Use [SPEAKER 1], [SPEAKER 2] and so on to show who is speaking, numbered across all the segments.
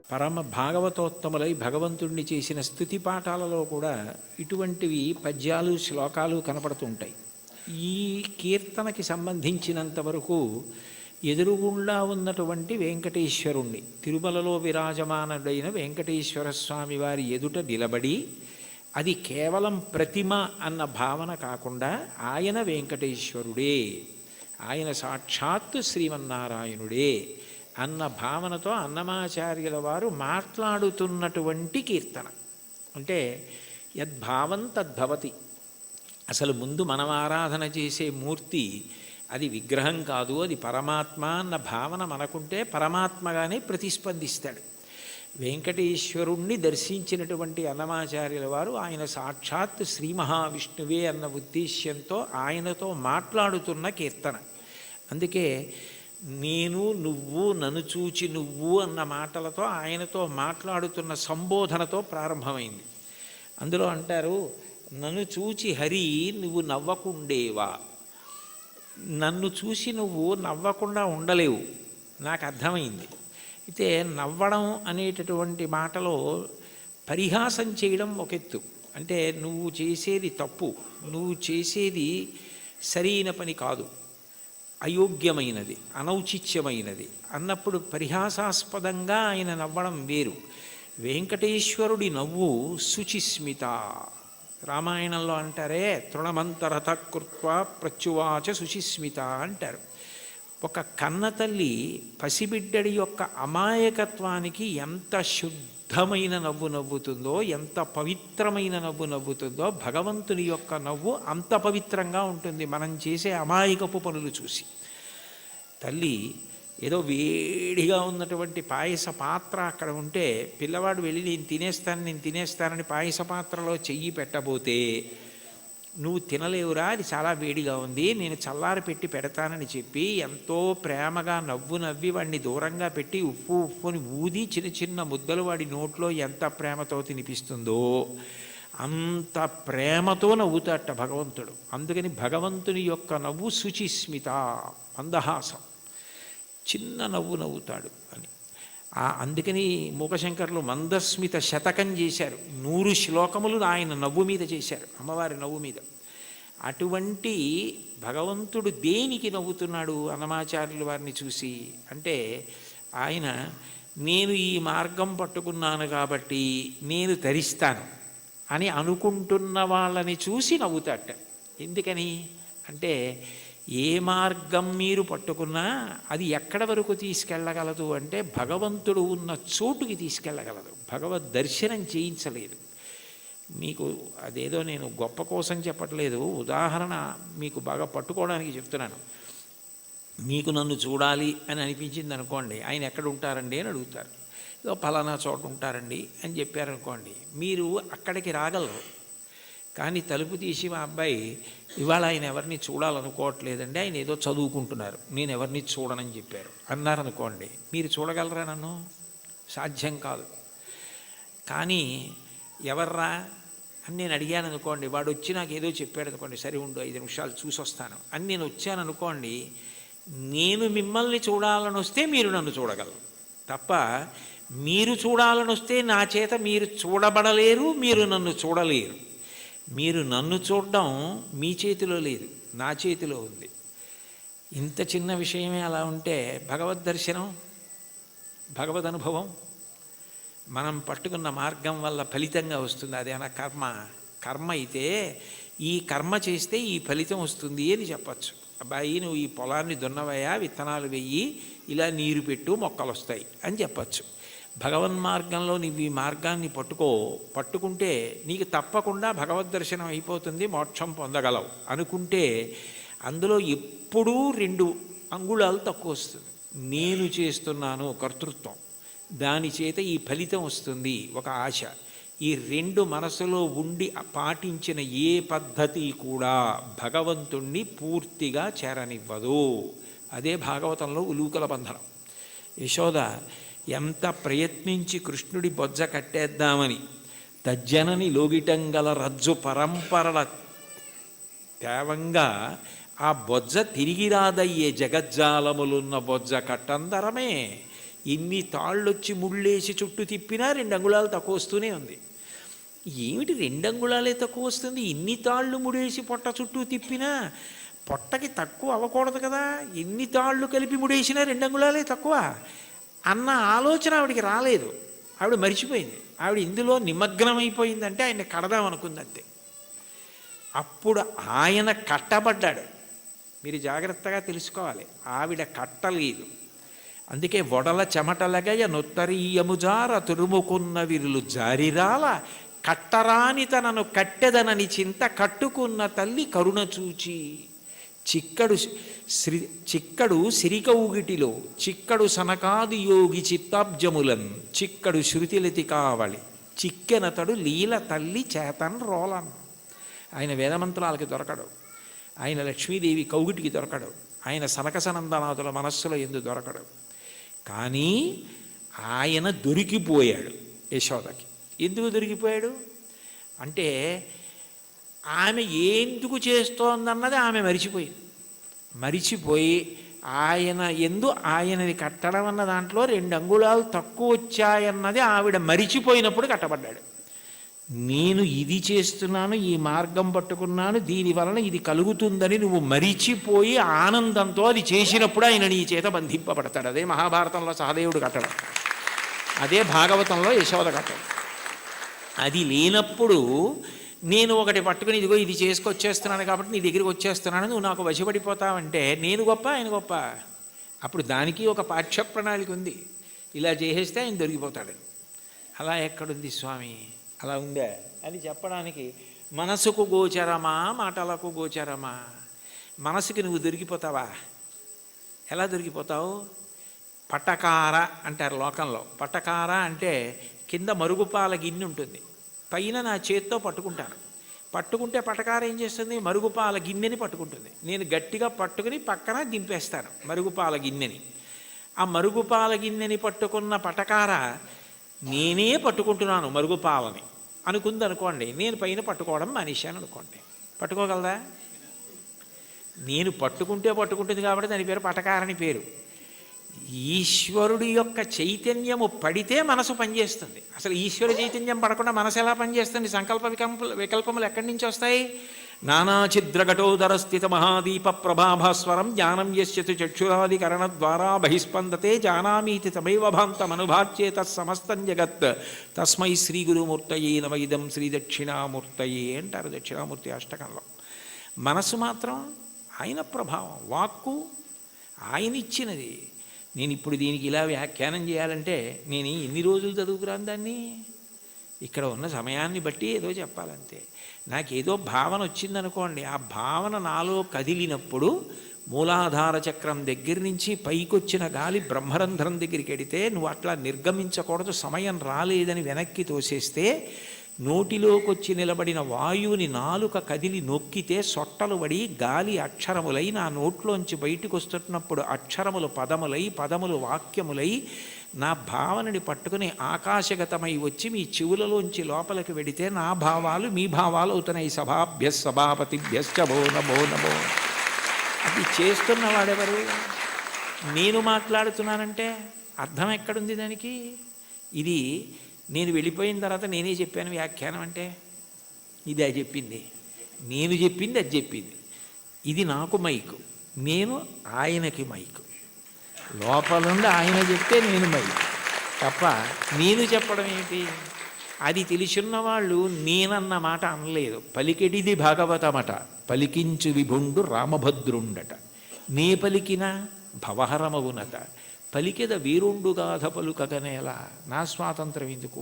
[SPEAKER 1] పరమ భాగవతోత్తములై భగవంతుణ్ణి చేసిన స్తుతి పాఠాలలో కూడా ఇటువంటివి పద్యాలు శ్లోకాలు కనపడుతుంటాయి. ఈ కీర్తనకి సంబంధించినంత వరకు ఎదురుగుండా ఉన్నటువంటి వెంకటేశ్వరుణ్ణి, తిరుమలలో విరాజమానుడైన వెంకటేశ్వర స్వామి వారి ఎదుట నిలబడి, అది కేవలం ప్రతిమ అన్న భావన కాకుండా ఆయన వెంకటేశ్వరుడే, ఆయన సాక్షాత్తు శ్రీమన్నారాయణుడే అన్న భావనతో అన్నమాచార్యుల వారు మాట్లాడుతున్నటువంటి కీర్తన. అంటే యద్భావం తద్భవతి. అసలు ముందు మనం ఆరాధన చేసే మూర్తి అది విగ్రహం కాదు, అది పరమాత్మ అన్న భావన మనకుంటే పరమాత్మగానే ప్రతిస్పందిస్తాడు. వెంకటేశ్వరుణ్ణి దర్శించినటువంటి అన్నమాచార్యుల వారు ఆయన సాక్షాత్ శ్రీ మహావిష్ణువే అన్న ఉద్దేశ్యంతో ఆయనతో మాట్లాడుతున్న కీర్తన. అందుకే నేను, నువ్వు, నన్ను చూచి నువ్వు అన్న మాటలతో ఆయనతో మాట్లాడుతున్న సంబోధనతో ప్రారంభమైంది. అందులో అంటారు, నన్ను చూచి హరి నువ్వు నవ్వకుండేవా. నన్ను చూసి నువ్వు నవ్వకుండా ఉండలేవు, నాకు అర్థమైంది. అయితే నవ్వడం అనేటటువంటి మాటలో పరిహాసం చేయడం ఒక ఎత్తు. అంటే నువ్వు చేసేది తప్పు, నువ్వు చేసేది సరైన పని కాదు, అయోగ్యమైనది, అనౌచిత్యమైనది అన్నప్పుడు పరిహాసాస్పదంగా ఆయన నవ్వడం వేరు. వెంకటేశ్వరుడి నవ్వు శుచిస్మిత. రామాయణంలో అంటారే, తృణమంతరథ కృత్వా ప్రత్యువాచ శుచిస్మిత అంటారు. ఒక కన్నతల్లి పసిబిడ్డడి యొక్క అమాయకత్వానికి ఎంత శుద్ధమైన నవ్వు నవ్వుతుందో, ఎంత పవిత్రమైన నవ్వు నవ్వుతుందో, భగవంతుని యొక్క నవ్వు అంత పవిత్రంగా ఉంటుంది మనం చేసే అమాయకపు పనులు చూసి. తల్లి ఏదో వేడిగా ఉన్నటువంటి పాయస పాత్ర అక్కడ ఉంటే పిల్లవాడు వెళ్ళి నేను తినేస్తానని పాయస పాత్రలో చెయ్యి పెట్టబోతే, నువ్వు తినలేవురా, అది చాలా వేడిగా ఉంది, నేను చల్లారి పెట్టి పెడతానని చెప్పి ఎంతో ప్రేమగా నవ్వి వాడిని దూరంగా పెట్టి ఉప్పుని ఊది చిన్న చిన్న ముద్దలు వాడి నోట్లో ఎంత ప్రేమతో తినిపిస్తుందో అంత ప్రేమతో నవ్వుతాట భగవంతుడు. అందుకని భగవంతుని యొక్క నవ్వు శుచిస్మిత, మందహాసం, చిన్న నవ్వు నవ్వుతాడు అని. అందుకని మూకశంకర్లు మందస్మిత శతకం చేశారు. 100 శ్లోకములు ఆయన నవ్వు మీద చేశారు, అమ్మవారి నవ్వు మీద. అటువంటి భగవంతుడు దేనికి నవ్వుతున్నాడు అన్నమాచార్యుల వారిని చూసి అంటే, ఆయన నేను ఈ మార్గం పట్టుకున్నాను కాబట్టి నేను తరిస్తాను అని అనుకుంటున్న వాళ్ళని చూసి నవ్వుతాట. ఎందుకని అంటే, ఏ మార్గం మీరు పట్టుకున్నా అది ఎక్కడ వరకు తీసుకెళ్ళగలదు అంటే భగవంతుడు ఉన్న చోటుకి తీసుకెళ్ళగలదు, భగవద్ దర్శనం చేయించలేదు. మీకు అదేదో నేను గొప్ప కోసం చెప్పట్లేదు, ఉదాహరణ మీకు బాగా పట్టుకోవడానికి చెప్తున్నాను. మీకు నన్ను చూడాలి అని అనిపించింది అనుకోండి, ఆయన ఎక్కడ ఉంటారండి అని అడుగుతారు. ఏదో ఫలానా చోట ఉంటారండి అని చెప్పారనుకోండి, మీరు అక్కడికి రాగలరు. కానీ తలుపు తీసి మా అబ్బాయి ఇవాళ ఆయన ఎవరిని చూడాలనుకోవట్లేదండి, ఆయన ఏదో చదువుకుంటున్నారు, నేను ఎవరిని చూడనని చెప్పారు అన్నారనుకోండి, మీరు చూడగలరా నన్ను? సాధ్యం కాదు. కానీ ఎవర్రా అని నేను అడిగాను అనుకోండి, వాడు వచ్చి నాకు ఏదో చెప్పాడు అనుకోండి, సరే ఉండు 5 నిమిషాలు చూసి వస్తాను అని నేను వచ్చాను అనుకోండి, నేను మిమ్మల్ని చూడాలని వస్తే మీరు నన్ను చూడగలరు తప్ప మీరు చూడాలని వస్తే నా చేత మీరు చూడబడలేరు, మీరు నన్ను చూడలేరు. మీరు నన్ను చూడడం మీ చేతిలో లేదు, నా చేతిలో ఉంది. ఇంత చిన్న విషయమే అలా ఉంటే భగవద్ దర్శనం, భగవద్ అనుభవం మనం పట్టుకున్న మార్గం వల్ల ఫలితంగా వస్తుంది. అదేనా కర్మ అయితే ఈ కర్మ చేస్తే ఈ ఫలితం వస్తుంది అని చెప్పచ్చు. అబ్బాయి నువ్వు ఈ పొలాన్ని దున్నవయ్యా, విత్తనాలు వెయ్యి, ఇలా నీరు పెట్టు, మొక్కలు వస్తాయి అని చెప్పచ్చు. భగవన్మార్గంలో నువ్వు ఈ మార్గాన్ని పట్టుకుంటే నీకు తప్పకుండా భగవద్ దర్శనం అయిపోతుంది, మోక్షం పొందగలవు అనుకుంటే అందులో ఎప్పుడూ 2 అంగుళాలు తక్కువ వస్తుంది. నేను చేస్తున్నాను కర్తృత్వం, దాని చేత ఈ ఫలితం వస్తుంది ఒక ఆశ. ఈ 2 మనసులో ఉండి పాటించిన ఏ పద్ధతి కూడా భగవంతుణ్ణి పూర్తిగా చేరనివ్వదు. అదే భాగవతంలో ఉలూకల బంధనం. యశోద ఎంత ప్రయత్నించి కృష్ణుడి బొజ్జ కట్టేద్దామని తజ్జనని లోగిటంగల రజ్జు పరంపరల తేవంగా ఆ బొజ్జ తిరిగి రాదయ్యే జగజ్జాలములున్న బొజ్జ కట్టందరమే ఎన్ని తాళ్ళొచ్చి ముళ్ళేసి చుట్టూ తిప్పినా 2 అంగుళాలు తక్కువ వస్తూనే ఉంది. ఏమిటి 2 అంగుళాలే తక్కువ వస్తుంది, ఇన్ని తాళ్ళు ముడేసి పొట్ట చుట్టూ తిప్పినా పొట్టకి తక్కువ అవ్వకూడదు కదా, ఎన్ని తాళ్ళు కలిపి ముడేసినా 2 అంగుళాలే తక్కువ అన్న ఆలోచన ఆవిడికి రాలేదు. ఆవిడ మరిచిపోయింది. ఆవిడ ఇందులో నిమగ్నమైపోయిందంటే ఆయన కడదామనుకుంది అంతే. అప్పుడు ఆయన కట్టబడ్డాడు. మీరు జాగ్రత్తగా తెలుసుకోవాలి, ఆవిడ కట్టలేదు. అందుకే వడల చెమటలగయ నొత్తరీయముజార తురుముకున్న విరులు జారిరాల కట్టరాని తనను కట్టెదనని చింత కట్టుకున్న తల్లి కరుణ చూచి చిక్కడు సిరికౌగిటిలో చిక్కడు సనకాది యోగి చిత్తాబ్జములన్ చిక్కడు శృతిలతి కావలి చిక్కెనతడు లీల తల్లి చేతన్ రోలన్. ఆయన వేదమంత్రాలకి దొరకడు, ఆయన లక్ష్మీదేవి కౌగిటికి దొరకడు, ఆయన సనకసనందనాథుల మనస్సులో ఎందు దొరకడు. కానీ ఆయన దొరికిపోయాడు యశోదకి. ఎందుకు దొరికిపోయాడు అంటే ఆమె ఎందుకు చేస్తోందన్నది ఆమె మరిచిపోయి ఆయన ఆయనది కట్టడం అన్న దాంట్లో 2 అంగుళాలు తక్కువ వచ్చాయన్నది ఆవిడ మరిచిపోయినప్పుడు కట్టబడ్డాడు. నేను ఇది చేస్తున్నాను, ఈ మార్గం పట్టుకున్నాను, దీనివలన ఇది కలుగుతుందని నువ్వు మరిచిపోయి ఆనందంతో అది చేసినప్పుడు ఆయన నీ చేత బంధింపబడతాడు. అదే మహాభారతంలో సహదేవుడు కట్టడం, అదే భాగవతంలో యశోద కట్టడం. అది లేనప్పుడు నేను ఒకటి పట్టుకుని ఇదిగో ఇది చేసుకొచ్చేస్తున్నాను కాబట్టి నీ దగ్గరికి వచ్చేస్తున్నాను, నువ్వు నాకు వశపడిపోతావంటే నేను గొప్ప ఆయన గొప్ప. అప్పుడు దానికి ఒక పాఠ్య ప్రణాళిక ఉంది, ఇలా చేసేస్తే ఆయన దొరికిపోతాడు. అలా ఎక్కడుంది స్వామి, అలా ఉందా అని చెప్పడానికి మనసుకు గోచరమా మాటలకు గోచరమా? మనసుకి నువ్వు దొరికిపోతావా? ఎలా దొరికిపోతావు? పటకార అంటారు లోకంలో. పటకార అంటే కింద మరుగుపాల గిన్నె ఉంటుంది, పైన నా చేత్తో పట్టుకుంటే పటకార ఏం చేస్తుంది? మరుగుపాల గిన్నెని పట్టుకుంటుంది. నేను గట్టిగా పట్టుకుని పక్కన దింపేస్తాను మరుగుపాల గిన్నెని. ఆ మరుగుపాల గిన్నెని పట్టుకున్న పటకార నేనే పట్టుకుంటున్నాను మరుగుపాలని అనుకుంది అనుకోండి, నేను పైన పట్టుకోవడం మానేశాను అనుకోండి, పట్టుకోగలదా? నేను పట్టుకుంటుంది కాబట్టి దాని పేరు పటకారని పేరు. ఈశ్వరుడి యొక్క చైతన్యము పడితే మనసు పనిచేస్తుంది. అసలు ఈశ్వర చైతన్యం పడకుండా మనసు ఎలా పనిచేస్తుంది? సంకల్ప వికల్పములు ఎక్కడి నుంచి వస్తాయి? నానాఛిద్రఘటోదర స్థిత మహాదీప ప్రభాభాస్వరం జ్ఞానం యస్యతు చక్షురాదికరణ ద్వారా బహిస్పందతే జానామీతి తమైవ భాంతమనుభాచ్యే తత్సమస్తం జగత్ తస్మై శ్రీ గురుమూర్తయే నమ ఇదం శ్రీ దక్షిణామూర్తయే అంటారు దక్షిణామూర్తి అష్టకంలో. మనసు మాత్రం ఆయన ప్రభావం, వాక్కు ఆయన ఇచ్చినది. నేను ఇప్పుడు దీనికి ఇలా వ్యాఖ్యానం చేయాలంటే నేను ఎన్ని రోజులు చదువుకురాను దాన్ని? ఇక్కడ ఉన్న సమయాన్ని బట్టి ఏదో చెప్పాలంతే. నాకేదో భావన వచ్చిందనుకోండి, ఆ భావన నాలో కదిలినప్పుడు మూలాధార చక్రం దగ్గర నుంచి పైకొచ్చిన గాలి బ్రహ్మరంధ్రం దగ్గరికి వెడితే నువ్వు అట్లా నిర్గమించకూడదు, సమయం రాలేదని వెనక్కి తోసేస్తే నోటిలోకి వచ్చి నిలబడిన వాయువుని నాలుక కదిలి నొక్కితే సొట్టలు పడి గాలి అక్షరములై నా నోట్లోంచి బయటకు వస్తున్నప్పుడు అక్షరములు పదములై పదములు వాక్యములై నా భావనని పట్టుకుని ఆకాశగతమై వచ్చి మీ చెవులలోంచి లోపలికి వెడితే నా భావాలు మీ భావాలు అవుతున్నాయి. సభాభ్య సభాపతిభ్యశ్చ భో నమో నమో. అది చేస్తున్నవాడెవరు? నేను మాట్లాడుతున్నానంటే అర్థం ఎక్కడుంది దానికి? ఇది నేను వెళ్ళిపోయిన తర్వాత నేనే చెప్పాను వ్యాఖ్యానం అంటే ఇది అది చెప్పింది, నేను చెప్పింది అది చెప్పింది. ఇది నాకు మైకు, నేను ఆయనకి మైకు. లోపలుండి ఆయన చెప్తే నేను మైకు తప్ప నేను చెప్పడం ఏంటి? అది తెలిసిన వాళ్ళు నేనన్న మాట అనలేదు. పలికెడిది భాగవతమట, పలికించు విభుండు రామభద్రుండట. నే పలికిన భవహరమవునట, పలికెద వీరుండుగాథ పలుకగనేలా. నా స్వాతంత్రం ఎందుకు?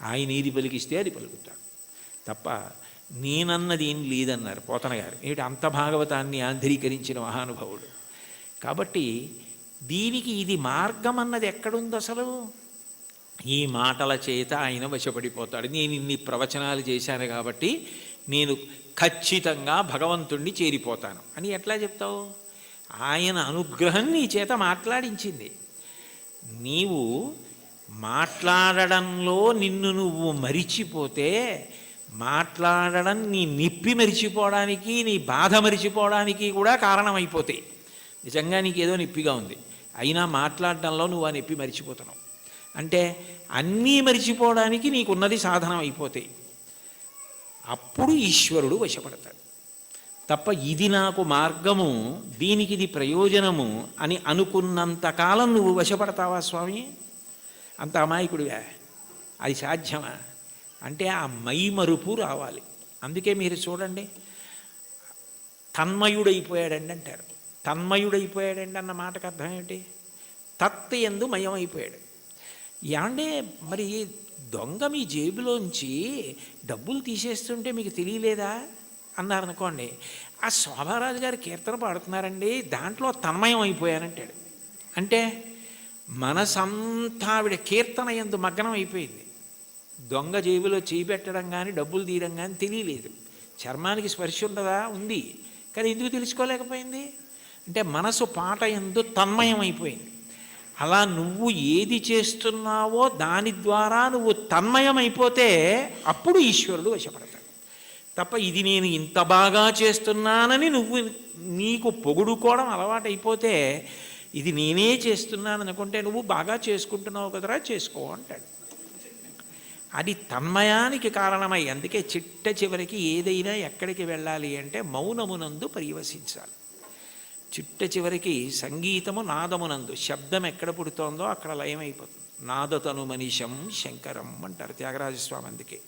[SPEAKER 1] ఆయన ఏది పలికిస్తే అది పలుకుతాడు తప్ప నేనన్నది ఏం లేదన్నారు పోతన గారు. ఏమిటి అంత భాగవతాన్ని ఆంధ్రీకరించిన మహానుభావుడు. కాబట్టి దీనికి ఇది మార్గం అన్నది ఎక్కడుంది అసలు? ఈ మాటల చేత ఆయన వశపడిపోతాడు. నేను ఇన్ని ప్రవచనాలు చేశాను కాబట్టి నేను ఖచ్చితంగా భగవంతుణ్ణి చేరిపోతాను అని ఎట్లా చెప్తావు? ఆయన అనుగ్రహం నీ చేత మాట్లాడించింది. నీవు మాట్లాడడంలో నిన్ను నువ్వు మరిచిపోతే మాట్లాడడం నీ నిప్పి మరిచిపోవడానికి నీ బాధ మరిచిపోవడానికి కూడా కారణమైపోతాయి. నిజంగా నీకేదో నిప్పిగా ఉంది, అయినా మాట్లాడడంలో నువ్వు ఆ నొప్పి మరిచిపోతున్నావు. అంటే అన్నీ మరిచిపోవడానికి నీకున్నది సాధనం అయిపోతాయి. అప్పుడు ఈశ్వరుడు వశపడతాడు. తప్ప ఇది నాకు మార్గము, దీనికి ఇది ప్రయోజనము అని అనుకున్నంతకాలం నువ్వు వశపడతావా స్వామి? అంత అమాయకుడివా? అది సాధ్యమా? అంటే ఆ మైమరుపు రావాలి. అందుకే మీరు చూడండి, తన్మయుడైపోయాడండి అంటారు. తన్మయుడైపోయాడండి అన్న మాటకు అర్థం ఏమిటి? తత్ యందు మయమైపోయాడు. ఏమంటే మరి దొంగ మీ జేబులోంచి డబ్బులు తీసేస్తుంటే మీకు తెలియలేదా అన్నారనుకోండి, ఆ శోభారాజు గారు కీర్తన పాడుతున్నారండి, దాంట్లో తన్మయం అయిపోయానంటాడు. అంటే మనసంతా ఆవిడ కీర్తన యందు మగ్నం అయిపోయింది. దొంగ జేబులో చేయి పెట్టడం కానీ డబ్బులు తీయడం కానీ తెలియలేదు. చర్మానికి స్పర్శ ఉండదా? ఉంది. కానీ ఎందుకు తెలుసుకోలేకపోయింది? అంటే మనసు పాట యందు తన్మయం అయిపోయింది. అలా నువ్వు ఏది చేస్తున్నావో దాని ద్వారా నువ్వు తన్మయమైపోతే అప్పుడు ఈశ్వరుడు వశపడతాడు. తప్ప ఇది నేను ఇంత బాగా చేస్తున్నానని నువ్వు నీకు పొగుడుకోవడం అలవాటైపోతే, ఇది నేనే చేస్తున్నాను అనుకుంటే నువ్వు బాగా చేసుకుంటున్నావు కదరా, చేసుకో అంటాడు. అది తన్మయానికి కారణమై, అందుకే చిట్ట చివరికి ఏదైనా ఎక్కడికి వెళ్ళాలి అంటే మౌనమునందు పర్యవసించాలి. చిట్ట చివరికి సంగీతము నాదమునందు, శబ్దం ఎక్కడ పుడుతోందో అక్కడ లయమైపోతుంది. నాదతను మనిషం శంకరం అంటారు త్యాగరాజస్వామి. అందుకే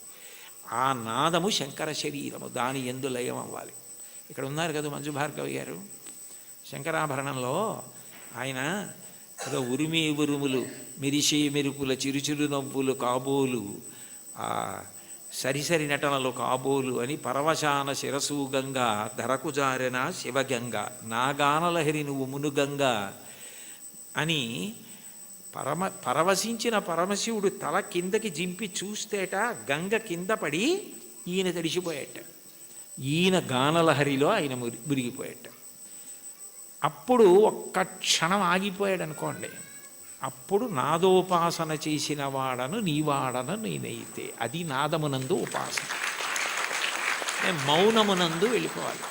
[SPEAKER 1] ఆ నాదము శంకర శరీరము, దాని యందు లయం అవ్వాలి. ఇక్కడ ఉన్నారు కదా మంజు భార్గవి గారు, శంకరాభరణంలో ఆయన ఏదో ఉరిమి ఉరుములు మెరిసే మెరుపుల చిరుచిరు నవ్వులు కాబోలు, సరిసరి నటనలు కాబోలు అని పరవశాన శిరసూగంగా ధరకు జారెన శివగంగ నాగానలహరి నువ్వు మునుగంగా అని పరవశించిన పరమశివుడు తల కిందకి జింపి చూస్తేట గంగ కింద పడి ఈయన తడిసిపోయేట. ఈయన గానలహరిలో ఆయన మురిగిపోయేట. అప్పుడు ఒక్క క్షణం ఆగిపోయాడు అనుకోండి. అప్పుడు నాదోపాసన చేసిన వాడను నీవాడను నేనైతే, అది నాదమునందు ఉపాసన. మౌనమునందు వెళ్ళిపోవాలి.